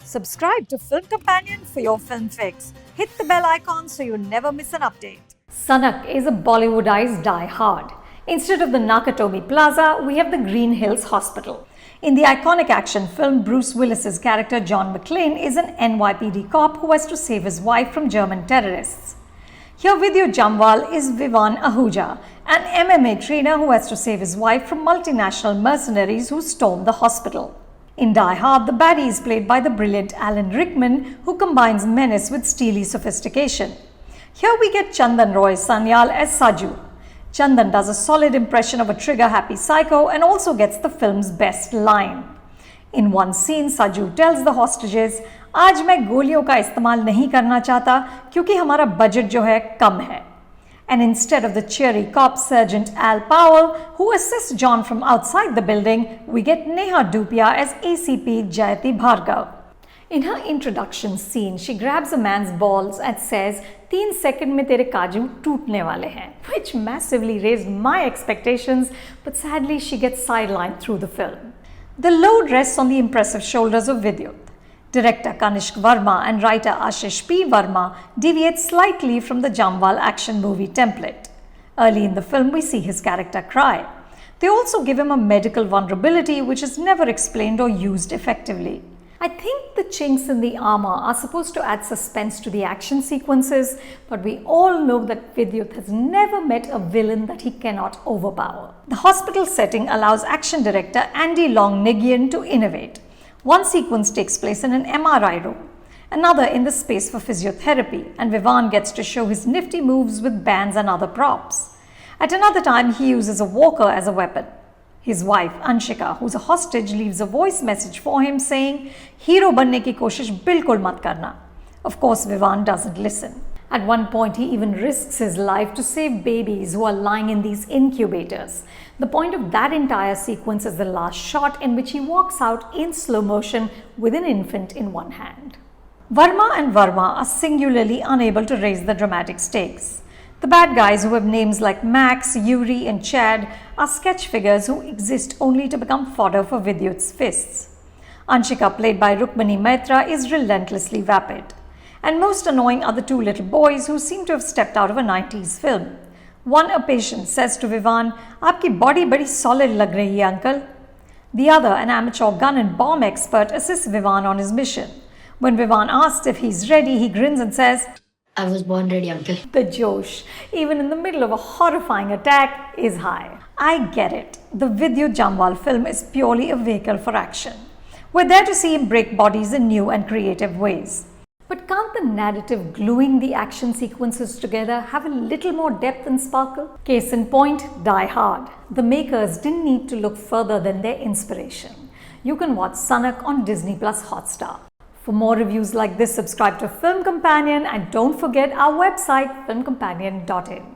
Subscribe to Film Companion for your film fix. Hit the bell icon so you never miss an update. Sanak is a Bollywoodized Die Hard. Instead of the Nakatomi Plaza, we have the Green Hills Hospital. In the iconic action film, Bruce Willis's character John McClane is an NYPD cop who has to save his wife from German terrorists. Here, Vidyut Jammwal is Vivan Ahuja, an MMA trainer who has to save his wife from multinational mercenaries who storm the hospital. In Die Hard, the baddie is played by the brilliant Alan Rickman, who combines menace with steely sophistication. Here we get Chandan Roy Sanyal as Saju. Chandan does a solid impression of a trigger-happy psycho and also gets the film's best line. In one scene, Saju tells the hostages, "आज मैं गोलियों का इस्तेमाल नहीं करना चाहता क्योंकि हमारा बजट जो है कम है." And instead of the cheery cop Sergeant Al Powell, who assists John from outside the building, we get Neha Dupia as ACP Jayati Bhargav. In her introduction scene, she grabs a man's balls and says, "3 second में तेरे काजू टूटने वाले हैं," which massively raised my expectations, but sadly she gets sidelined through the film. The load rests on the impressive shoulders of Vidyut. Director Kanishk Varma and writer Ashish P deviate slightly from the Jammwal action movie template. Early in the film, we see his character cry. They also give him a medical vulnerability which is never explained or used effectively. I think the chinks in the armor are supposed to add suspense to the action sequences, but we all know that Vidyut has never met a villain that he cannot overpower. The hospital setting allows action director Andy Long-Nigian to innovate. One sequence takes place in an MRI room, another in the space for physiotherapy, and Vivan gets to show his nifty moves with bands and other props. At another time, he uses a walker as a weapon. His wife, Anshika, who's a hostage, leaves a voice message for him saying, "Hero banne ki koshish bilkul mat karna." Of course, Vivan doesn't listen. At one point, he even risks his life to save babies who are lying in these incubators. The point of that entire sequence is the last shot in which he walks out in slow motion with an infant in one hand. Verma and Verma are singularly unable to raise the dramatic stakes. The bad guys, who have names like Max, Yuri and Chad, are sketch figures who exist only to become fodder for Vidyut's fists. Anshika, played by Rukmini Maitra, is relentlessly vapid. And most annoying are the two little boys who seem to have stepped out of a 90s film. One, a patient, says to Vivan, "Aapki body badi solid lag rahi hai, uncle." The other, an amateur gun and bomb expert, assists Vivan on his mission. When Vivan asks if he's ready, he grins and says, "I was born ready, uncle." The josh, even in the middle of a horrifying attack, is high. I get it. The Vidyut Jammwal film is purely a vehicle for action. We're there to see him break bodies in new and creative ways. But can't the narrative gluing the action sequences together have a little more depth and sparkle? Case in point, Die Hard. The makers didn't need to look further than their inspiration. You can watch Sanak on Disney Plus Hotstar. For more reviews like this, subscribe to Film Companion and don't forget our website filmcompanion.in.